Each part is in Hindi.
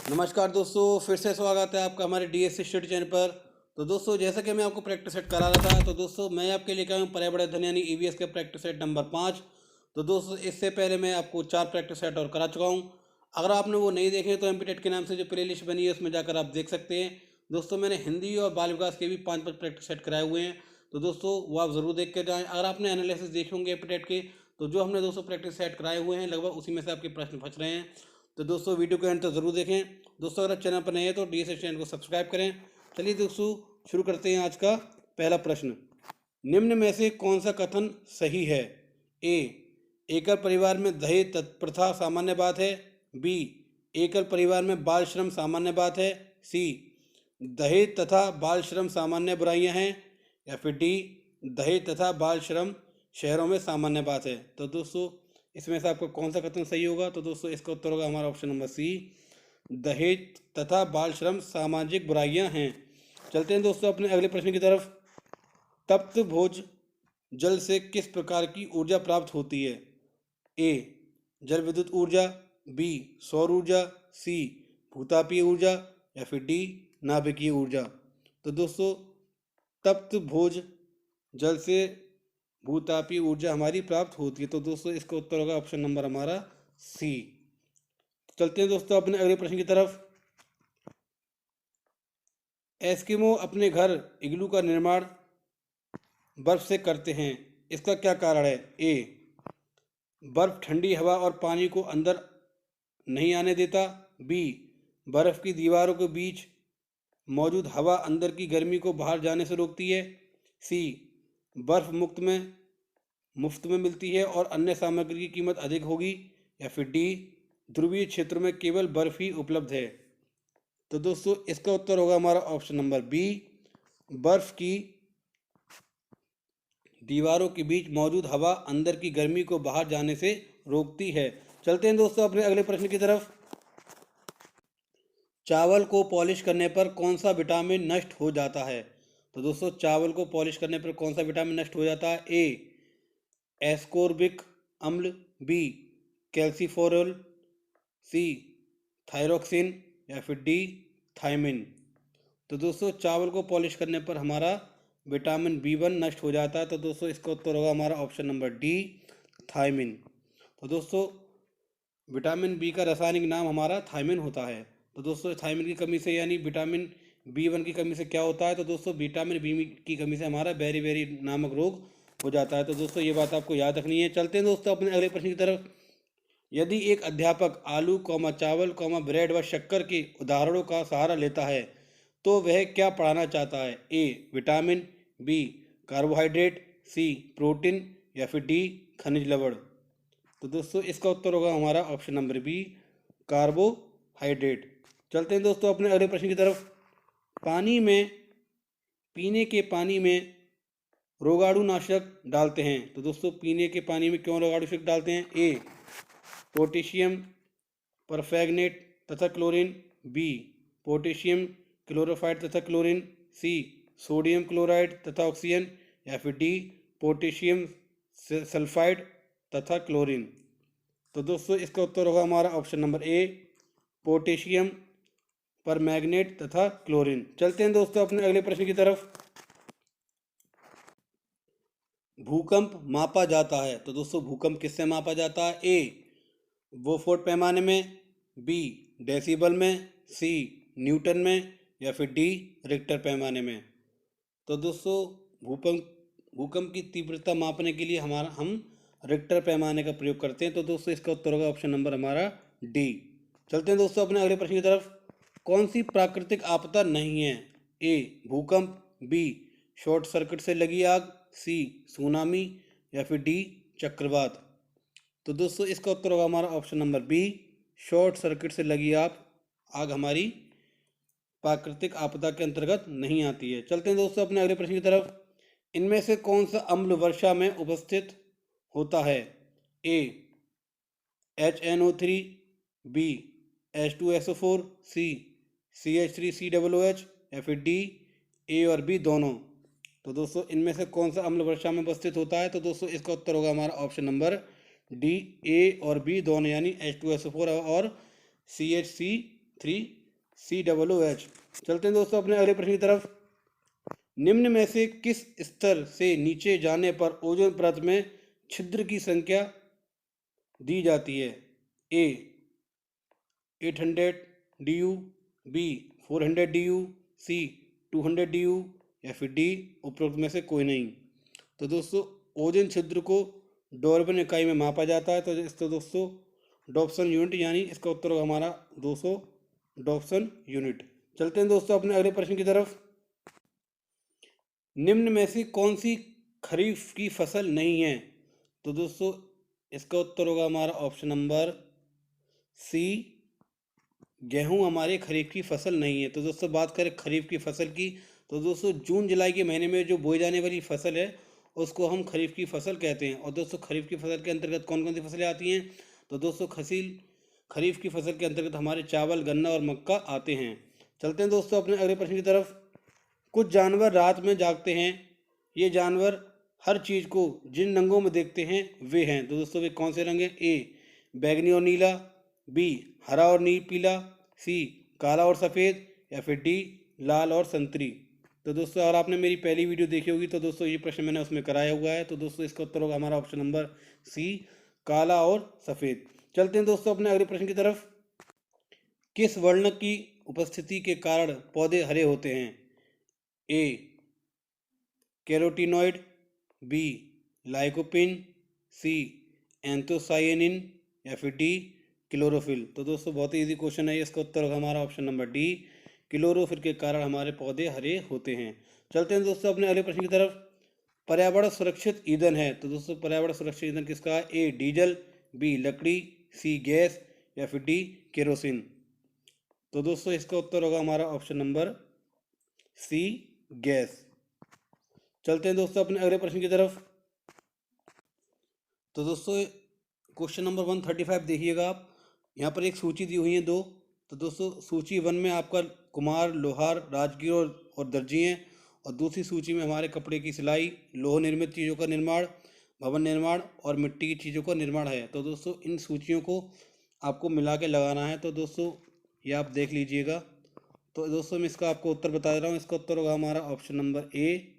नमस्कार दोस्तों, फिर से स्वागत है आपका हमारे डीएससी स्टडी चैनल पर। तो दोस्तों, जैसा कि मैं आपको प्रैक्टिस सेट करा रहा था, तो दोस्तों मैं आपके लेकर आया हूँ पर्यावरण अध्ययन यानी ईवीएस के प्रैक्टिस सेट नंबर 5। तो दोस्तों, इससे पहले मैं आपको 4 प्रैक्टिस सेट और करा चुका हूँ। अगर आपने वो नहीं देखे तो एमपीटेट के नाम से जो प्ले लिस्ट बनी है उसमें जाकर आप देख सकते हैं। दोस्तों, मैंने हिंदी और बाल विकास के भी 5 प्रैक्टिस सेट कराए हुए हैं। तो दोस्तों, वो आप ज़रूर देख के जाएँ। अगर आपने एनालिसिस देखे होंगे एमपीटेट के, तो जो हमने दोस्तों प्रैक्टिस सेट कराए हुए हैं लगभग उसी में से आपके प्रश्न फंस रहे हैं। तो दोस्तों, वीडियो को एंड तक ज़रूर देखें। दोस्तों, अगर चैनल पर नए हैं तो डीएसएस चैनल को सब्सक्राइब करें। चलिए दोस्तों, शुरू करते हैं आज का पहला प्रश्न। निम्न में से कौन सा कथन सही है? ए, एकल परिवार में दहेज प्रथा सामान्य बात है। बी, एकल परिवार में बाल श्रम सामान्य बात है। सी, दहेज तथा बाल श्रम सामान्य बुराइयां हैं। या फिर डी, दहेज तथा बाल श्रम शहरों में सामान्य बात है। तो दोस्तों, इसमें से आपको कौन सा कथन सही होगा? तो दोस्तों, इसका उत्तर होगा हमारा ऑप्शन नंबर सी, दहेज तथा बाल श्रम सामाजिक बुराइयां हैं। चलते हैं दोस्तों अपने अगले प्रश्न की तरफ। तप्त भोज जल से किस प्रकार की ऊर्जा प्राप्त होती है? ए, जल विद्युत ऊर्जा। बी, सौर ऊर्जा। सी, भूतापीय ऊर्जा। या फिर डी, नाभिकीय ऊर्जा। तो दोस्तों, तप्त भोज जल से भूतापीय ऊर्जा हमारी प्राप्त होती है। तो दोस्तों, इसका उत्तर होगा ऑप्शन नंबर हमारा सी। चलते हैं दोस्तों अपने अगले प्रश्न की तरफ। एस्किमो अपने घर इग्लू का निर्माण बर्फ से करते हैं, इसका क्या कारण है? ए, बर्फ ठंडी हवा और पानी को अंदर नहीं आने देता। बी, बर्फ की दीवारों के बीच मौजूद हवा अंदर की गर्मी को बाहर जाने से रोकती है। सी, बर्फ मुफ्त में मिलती है और अन्य सामग्री की कीमत अधिक होगी। या फिर डी, ध्रुवीय क्षेत्र में केवल बर्फ ही उपलब्ध है। तो दोस्तों, इसका उत्तर होगा हमारा ऑप्शन नंबर बी, बर्फ की दीवारों के बीच मौजूद हवा अंदर की गर्मी को बाहर जाने से रोकती है। चलते हैं दोस्तों अपने अगले प्रश्न की तरफ। चावल को पॉलिश करने पर कौन सा विटामिन नष्ट हो जाता है? तो दोस्तों, चावल को पॉलिश करने पर कौन सा विटामिन नष्ट हो जाता है? ए, एस्कोर्बिक अम्ल। बी, कैल्सिफोरल। सी, थायरोक्सिन। या फिर डी, थायमिन। तो दोस्तों, चावल को पॉलिश करने पर हमारा विटामिन B1 नष्ट हो जाता है। तो दोस्तों, इसका उत्तर होगा हमारा ऑप्शन नंबर डी, थायमिन। तो दोस्तों, विटामिन बी का रासायनिक नाम हमारा थायमिन होता है। तो दोस्तों, थायमिन की कमी से यानी विटामिन B1 की कमी से क्या होता है? तो दोस्तों, विटामिन बी की कमी से हमारा बेरी नामक रोग हो जाता है। तो दोस्तों, ये बात आपको याद रखनी है। चलते हैं दोस्तों अपने अगले प्रश्न की तरफ। यदि एक अध्यापक आलू चावल ब्रेड व शक्कर के उदाहरणों का सहारा लेता है तो वह क्या पढ़ाना चाहता है? A, vitamin. B, carbohydrate. C, protein. या फिर डी, खनिज लवण। तो दोस्तों, इसका उत्तर होगा हमारा ऑप्शन नंबर बी, कार्बोहाइड्रेट। चलते हैं दोस्तों अपने अगले प्रश्न की तरफ। पीने के पानी में रोगाणुनाशक डालते हैं। तो दोस्तों, पीने के पानी में क्यों रोगाणुनाशक डालते हैं? ए, पोटेशियम परफैंगनेट तथा क्लोरीन। बी, पोटेशियम क्लोरोफाइड तथा क्लोरीन। सी, सोडियम क्लोराइड तथा ऑक्सीजन। या फिर डी, पोटेशियम सल्फाइड तथा क्लोरीन। तो दोस्तों, इसका उत्तर होगा हमारा option number A, potassium permanganate तथा क्लोरीन। चलते हैं दोस्तों अपने अगले प्रश्न की तरफ। भूकंप मापा जाता है। तो दोस्तों, भूकंप किससे मापा जाता है? ए, वोफोर्ट पैमाने में। बी, डेसिबल में। सी, न्यूटन में। या फिर डी, रिक्टर पैमाने में। तो दोस्तों, भूकंप की तीव्रता मापने के लिए हम रिक्टर पैमाने का प्रयोग करते हैं। तो दोस्तों, इसका उत्तर होगा ऑप्शन नंबर हमारा डी। चलते हैं दोस्तों अपने अगले प्रश्न की तरफ। कौन सी प्राकृतिक आपदा नहीं है? ए, भूकंप। बी, शॉर्ट सर्किट से लगी आग। सी, सुनामी। या फिर डी, चक्रवात। तो दोस्तों, इसका उत्तर होगा हमारा option number B, short circuit से लगी आग हमारी प्राकृतिक आपदा के अंतर्गत नहीं आती है। चलते हैं दोस्तों अपने अगले प्रश्न की तरफ। इनमें से कौन सा अम्ल वर्षा में उपस्थित होता है? A, HNO3। B, H2SO4। C, CH3COOH। या फिर डी, ए और बी दोनों। तो दोस्तों, इनमें से कौन सा अम्ल वर्षा में उपस्थित होता है? तो दोस्तों, इसका उत्तर होगा हमारा ऑप्शन नंबर डी, ए और बी दोनों यानी H2SO4 और CH3 COOH। चलते हैं दोस्तों अपने अगले प्रश्न की तरफ। निम्न में से किस स्तर से नीचे जाने पर ओजोन परत में छिद्र की संख्या दी जाती है? ए 800 DU, बी 400 DU, सी 200 DU या फिर डी उपरोक्त में से कोई नहीं। तो दोस्तों ओजोन छिद्र को डॉल्टन इकाई में मापा जाता है। तो दोस्तों डॉप्सन यूनिट, यानी इसका उत्तर होगा हमारा 200 डॉप्सन यूनिट। चलते हैं दोस्तों अपने अगले प्रश्न की तरफ। निम्न में से कौन सी खरीफ की फसल नहीं है? तो दोस्तों इसका उत्तर होगा हमारा ऑप्शन नंबर सी, गेहूं हमारे खरीफ की फसल नहीं है। तो दोस्तों बात करें खरीफ की फसल की, तो दोस्तों जून जुलाई के महीने में जो बोई जाने वाली फसल है उसको हम खरीफ की फसल कहते हैं। और दोस्तों खरीफ की फसल के अंतर्गत कौन कौन सी फसलें आती हैं? तो दोस्तों खरीफ की फसल के अंतर्गत हमारे चावल, गन्ना और मक्का आते हैं। चलते हैं दोस्तों अपने अगले प्रश्न की तरफ। कुछ जानवर रात में जागते हैं। ये जानवर हर चीज़ को जिन रंगों में देखते हैं वे हैं। तो दोस्तों वे कौन से रंग हैं? ए बैगनी और नीला, बी हरा और पीला, सी काला और सफ़ेद या फिर डी लाल और संतरी। तो दोस्तों अगर आपने मेरी पहली वीडियो देखी होगी तो दोस्तों ये प्रश्न मैंने उसमें कराया हुआ है। तो दोस्तों इसका उत्तर होगा हमारा ऑप्शन नंबर सी, काला और सफ़ेद। चलते हैं दोस्तों अपने अगले प्रश्न की तरफ। किस वर्ण की उपस्थिति के कारण पौधे हरे होते हैं? ए कैरोटीनॉइड, बी लाइकोपिन, सी एंथोसायनिन या फिर डी क्लोरोफिल। तो दोस्तों बहुत ही इजी क्वेश्चन है, इसका उत्तर होगा हमारा ऑप्शन नंबर डी, क्लोरोफिल के कारण हमारे पौधे हरे होते हैं। चलते हैं दोस्तों अपने अगले प्रश्न की तरफ। पर्यावरण सुरक्षित ईंधन है। तो दोस्तों पर्यावरण सुरक्षित ईंधन किसका है? ए डीजल, बी लकड़ी, सी गैस या फिर डी केरोसिन। तो दोस्तों इसका उत्तर होगा हमारा ऑप्शन नंबर सी, गैस। चलते हैं दोस्तों अपने अगले प्रश्न की तरफ। तो दोस्तों क्वेश्चन नंबर 135 देखिएगा आप। यहाँ पर एक सूची दी हुई है दो। तो दोस्तों सूची 1 में आपका कुम्हार, लोहार, राजगीर और दर्जी हैं। और दूसरी सूची में हमारे कपड़े की सिलाई, लोह निर्मित चीज़ों का निर्माण, भवन निर्माण और मिट्टी की चीज़ों का निर्माण है। तो दोस्तों इन सूचियों को आपको मिला के लगाना है। तो दोस्तों ये आप देख लीजिएगा। तो दोस्तों मैं इसका आपको उत्तर बता दे रहा हूँ। इसका उत्तर होगा हमारा ऑप्शन नंबर ए,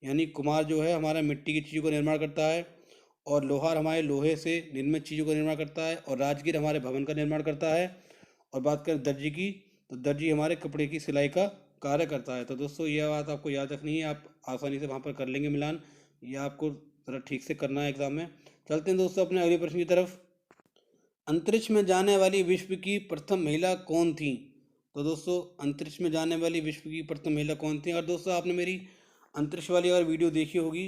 यानी कुम्हार जो है हमारा मिट्टी की चीज़ों का निर्माण करता है, और लोहार हमारे लोहे से निर्मित चीज़ों का निर्माण करता है, और राजगीर हमारे भवन का निर्माण करता है। और बात करें दर्जी की, तो दर्जी हमारे कपड़े की सिलाई का कार्य करता है। तो दोस्तों यह बात आपको याद रखनी है, आप आसानी से वहाँ पर कर लेंगे मिलान। यह आपको ज़रा ठीक से करना है एग्जाम में। चलते हैं दोस्तों अपने अगले प्रश्न की तरफ। अंतरिक्ष में जाने वाली विश्व की प्रथम महिला कौन थी? तो दोस्तों अंतरिक्ष में जाने वाली विश्व की प्रथम महिला कौन थी? और दोस्तों आपने मेरी अंतरिक्ष वाली अगर वीडियो देखी होगी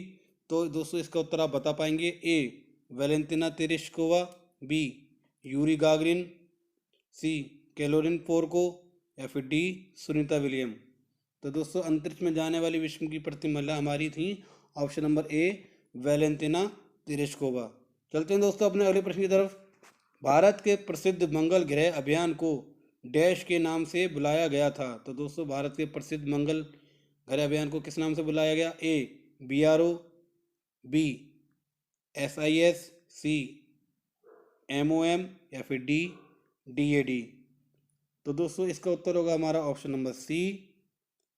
तो दोस्तों इसका उत्तर आप बता पाएंगे। ए वैलेंटिना तेरेश्कोवा, बी यूरी गागरिन, सी कैलोरिन पोर्को या फिर डी सुनीता विलियम। तो दोस्तों अंतरिक्ष में जाने वाली विश्व की प्रथम महिला हमारी थी ऑप्शन नंबर ए वैलेंटिना तेरेश्कोवा। चलते हैं दोस्तों अपने अगले प्रश्न की तरफ। भारत के प्रसिद्ध मंगल ग्रह अभियान को डैश के नाम से बुलाया गया था। तो दोस्तों भारत के प्रसिद्ध मंगल ग्रह अभियान को किस नाम से बुलाया गया? ए BRO, बी SIS, सी MOM या फिर डी DAD। तो दोस्तों इसका उत्तर होगा हमारा ऑप्शन नंबर सी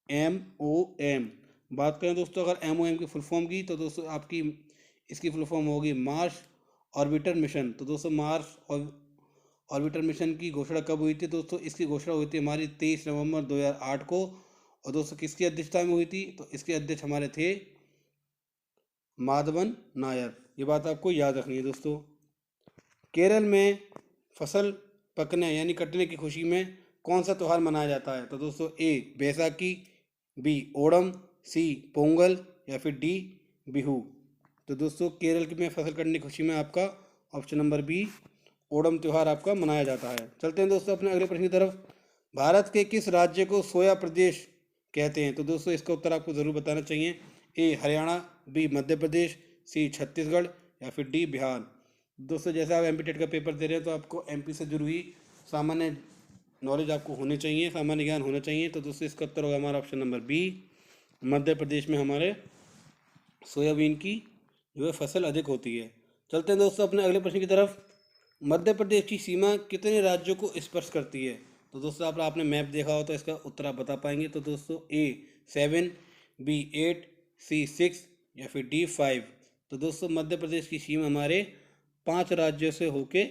MOM। बात करें दोस्तों अगर MOM की फुल फॉर्म की, तो दोस्तों आपकी इसकी फुल फॉर्म होगी मार्स ऑर्बिटर मिशन। तो दोस्तों मार्स ऑर्बिटर मिशन की घोषणा कब हुई थी? दोस्तों इसकी घोषणा हुई थी हमारी 23 नवंबर 2008 को। और दोस्तों किसकी अध्यक्षता में हुई थी? तो इसके अध्यक्ष हमारे थे माधवन नायर। ये बात आपको याद रखनी है दोस्तों। केरल में फसल पकने यानी कटने की खुशी में कौन सा त्यौहार मनाया जाता है? तो दोस्तों ए बैसाखी, बी ओणम, सी पोंगल या फिर डी बिहू। तो दोस्तों केरल में फसल कटने की खुशी में आपका ऑप्शन नंबर बी ओणम त्यौहार आपका मनाया जाता है। चलते हैं दोस्तों अपने अगले प्रश्न की तरफ। भारत के किस राज्य को सोया प्रदेश कहते हैं? तो दोस्तों इसका उत्तर आपको ज़रूर बताना चाहिए। ए हरियाणा, बी मध्य प्रदेश, सी छत्तीसगढ़ या फिर डी बिहार। दोस्तों जैसे आप MP टेट का पेपर दे रहे हैं तो आपको MP से जुड़ी हुई सामान्य नॉलेज आपको होनी चाहिए, सामान्य ज्ञान होना चाहिए। तो दोस्तों इसका उत्तर होगा हमारा option number B, Madhya Pradesh में हमारे सोयाबीन की जो है फसल अधिक होती है। चलते हैं दोस्तों अपने अगले प्रश्न की तरफ। मध्य प्रदेश की सीमा कितने राज्यों को स्पर्श करती है? तो दोस्तों आपने मैप देखा हो तो इसका उत्तर आप बता पाएंगे। तो दोस्तों A 7, B 8, C 6 या फिर D 5। तो दोस्तों मध्य प्रदेश की सीमा हमारे 5 राज्यों से होके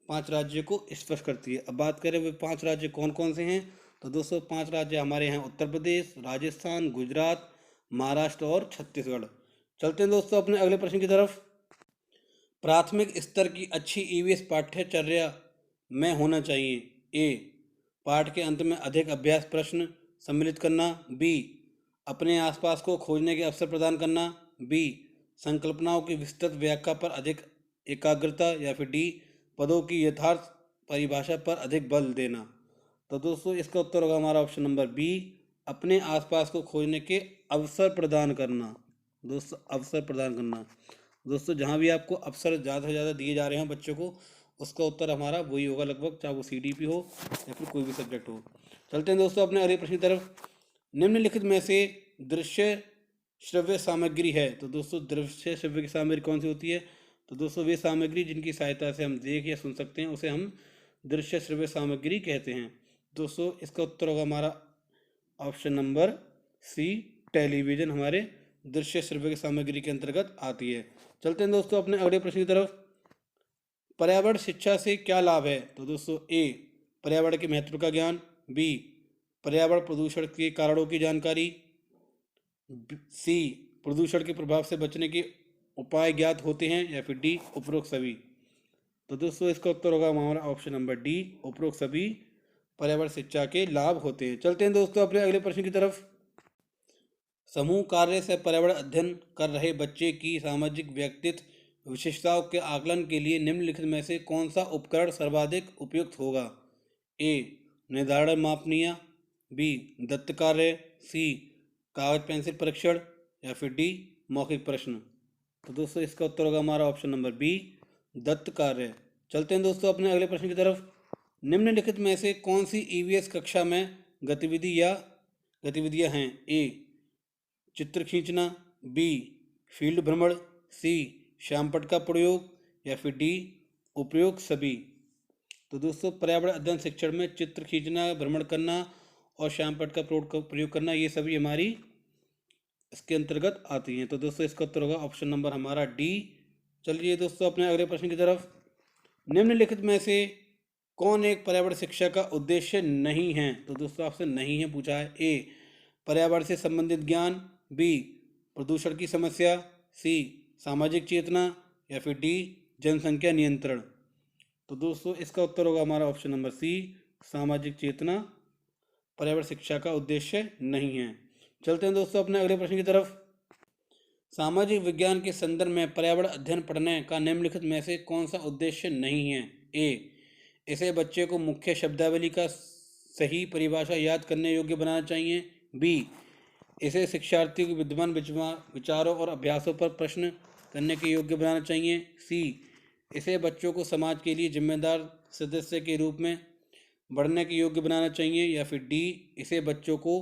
5 राज्यों को स्पर्श करती है। अब बात करें वे 5 राज्य कौन कौन से हैं। तो दोस्तों 5 राज्य हमारे हैं उत्तर प्रदेश, राजस्थान, गुजरात, महाराष्ट्र और छत्तीसगढ़। चलते हैं दोस्तों अपने अगले प्रश्न की तरफ। प्राथमिक स्तर की अच्छी ईवीएस पाठ्यचर्या में होना चाहिए। ए, पाठ के अंत में अधिक अभ्यास प्रश्न सम्मिलित करना। बी, अपने आसपास को खोजने के अवसर प्रदान करना। बी, संकल्पनाओं की विस्तृत व्याख्या पर अधिक एकाग्रता। या फिर डी, पदों की यथार्थ परिभाषा पर अधिक बल देना। तो दोस्तों इसका उत्तर होगा हमारा ऑप्शन नंबर बी, अपने आसपास को खोजने के अवसर प्रदान करना। दोस्तों अवसर प्रदान करना, दोस्तों जहाँ भी आपको अवसर ज़्यादा से ज़्यादा दिए जा रहे हैं बच्चों को, उसका उत्तर हमारा वही होगा लगभग, चाहे वो CDP हो या फिर कोई भी सब्जेक्ट हो। चलते हैं दोस्तों अपने अगले प्रश्न की तरफ। निम्नलिखित में से दृश्य श्रव्य सामग्री है। तो दोस्तों दृश्य श्रव्य की सामग्री कौन सी होती है। तो दोस्तों वे सामग्री जिनकी सहायता से हम देख या सुन सकते हैं उसे हम दृश्य श्रव्य सामग्री कहते हैं। दोस्तों इसका उत्तर होगा हमारा ऑप्शन नंबर सी, टेलीविज़न हमारे दृश्य श्रव्य की सामग्री के अंतर्गत आती है। चलते हैं दोस्तों अपने अगले प्रश्न की तरफ। पर्यावरण शिक्षा से क्या लाभ है। तो दोस्तों ए, पर्यावरण के महत्व का ज्ञान। बी, पर्यावरण प्रदूषण के कारणों की जानकारी। सी, प्रदूषण के प्रभाव से बचने के उपाय ज्ञात होते हैं। या फिर डी, उपरोक्त सभी। तो दोस्तों इसका उत्तर होगा हमारा ऑप्शन नंबर डी, उपरोक्त सभी पर्यावरण शिक्षा के लाभ होते हैं। चलते हैं दोस्तों अपने अगले प्रश्न की तरफ। समूह कार्य से पर्यावरण अध्ययन कर रहे बच्चे की सामाजिक व्यक्तित्व विशेषताओं के आकलन के लिए निम्नलिखित में से कौन सा उपकरण सर्वाधिक उपयुक्त होगा। ए, निर्धारण मापनीय। बी, दत्त कार्य। सी, कागज पेंसिल परीक्षण। या फिर डी, मौखिक प्रश्न। तो दोस्तों इसका उत्तर होगा हमारा ऑप्शन नंबर बी, दत्त कार्य। चलते हैं दोस्तों अपने अगले प्रश्न की तरफ। निम्नलिखित में से कौन सी ईवीएस कक्षा में गतिविधियां हैं। ए, चित्र खींचना। बी, फील्ड भ्रमण। सी, श्यामपट्ट का प्रयोग। या फिर डी, उपयोग सभी। तो दोस्तों पर्यावरण अध्ययन शिक्षण में चित्र खींचना, भ्रमण करना और श्यामपट्ट का प्रयोग करना, ये सभी हमारी इसके अंतर्गत आती हैं। तो दोस्तों इसका उत्तर होगा ऑप्शन नंबर हमारा डी। चलिए दोस्तों अपने अगले प्रश्न की तरफ। निम्नलिखित में से कौन एक पर्यावरण शिक्षा का उद्देश्य नहीं है। तो दोस्तों आपसे नहीं है पूछा है। ए, पर्यावरण से संबंधित ज्ञान। बी, प्रदूषण की समस्या। सी, सामाजिक चेतना। या फिर डी, जनसंख्या नियंत्रण। तो दोस्तों इसका उत्तर होगा हमारा ऑप्शन नंबर सी, सामाजिक चेतना पर्यावरण शिक्षा का उद्देश्य नहीं है। चलते हैं दोस्तों अपने अगले प्रश्न की तरफ। सामाजिक विज्ञान के संदर्भ में पर्यावरण अध्ययन पढ़ने का निम्नलिखित में से कौन सा उद्देश्य नहीं है। ए, इसे बच्चे को मुख्य शब्दावली का सही परिभाषा याद करने योग्य बनाना चाहिए। बी, इसे शिक्षार्थियों के विद्यमान विचारों और अभ्यासों पर प्रश्न करने के योग्य बनाना चाहिए। सी, इसे बच्चों को समाज के लिए जिम्मेदार सदस्य के रूप में बढ़ने के योग्य बनाना चाहिए। या फिर डी, इसे बच्चों को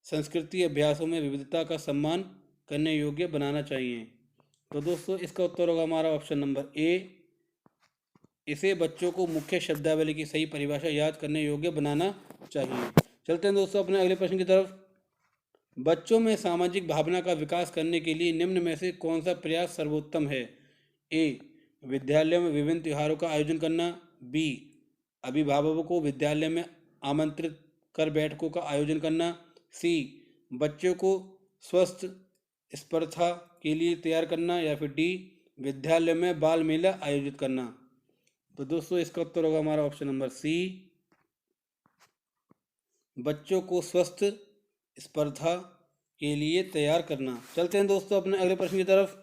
संस्कृति अभ्यासों में विविधता का सम्मान करने योग्य बनाना चाहिए। तो दोस्तों इसका उत्तर होगा हमारा ऑप्शन नंबर ए, इसे बच्चों को मुख्य शब्दावली की सही परिभाषा याद करने योग्य बनाना चाहिए। चलते हैं दोस्तों अपने अगले प्रश्न की तरफ। बच्चों में सामाजिक भावना का विकास करने के लिए निम्न में से कौन सा प्रयास सर्वोत्तम है। ए, विद्यालय में विभिन्न त्योहारों का आयोजन करना। बी, अभिभावकों को विद्यालय में आमंत्रित कर बैठकों का आयोजन करना। सी, बच्चों को स्वस्थ स्पर्धा के लिए तैयार करना। या फिर डी, विद्यालय में बाल मेला आयोजित करना। तो दोस्तों इसका उत्तर होगा हमारा ऑप्शन नंबर सी, बच्चों को स्वस्थ स्पर्धा के लिए तैयार करना। चलते हैं दोस्तों अपने अगले प्रश्न की तरफ।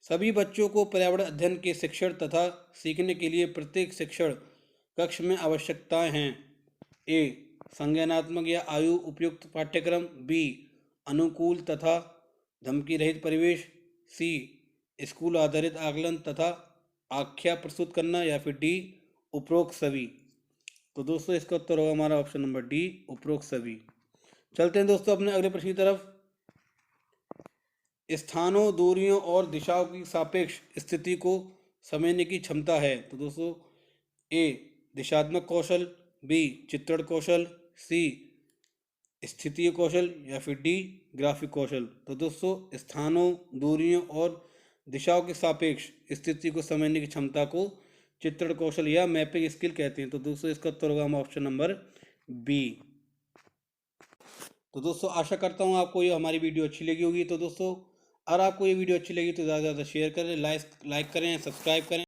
सभी बच्चों को पर्यावरण अध्ययन के शिक्षण तथा सीखने के लिए प्रत्येक शिक्षण कक्ष में आवश्यकताएं हैं। ए, संज्ञानात्मक या आयु उपयुक्त पाठ्यक्रम। बी, अनुकूल तथा धमकी रहित परिवेश। सी, स्कूल आधारित आकलन तथा आख्या प्रस्तुत करना। या फिर डी, उपरोक्त सभी। तो दोस्तों इसका उत्तर होगा हमारा ऑप्शन नंबर डी, उपरोक्त सभी। चलते हैं दोस्तों अपने अगले प्रश्न की तरफ। स्थानों, दूरियों और दिशाओं की सापेक्ष स्थिति को समझने की क्षमता है। तो दोस्तों ए, दिशात्मक कौशल। बी चित्रण कौशल, सी स्थितीय कौशल या फिर डी ग्राफिक कौशल। तो दोस्तों स्थानों, दूरियों और दिशाओं के सापेक्ष स्थिति को समझने की क्षमता को चित्रण कौशल या मैपिंग स्किल कहते हैं। तो दोस्तों इसका उत्तर होगा हमारा ऑप्शन नंबर बी। तो दोस्तों आशा करता हूँ आपको ये हमारी वीडियो अच्छी लगी होगी। तो दोस्तों अगर आपको ये वीडियो अच्छी लगी तो ज़्यादा से ज़्यादा शेयर करें, लाइक करें, सब्सक्राइब करें।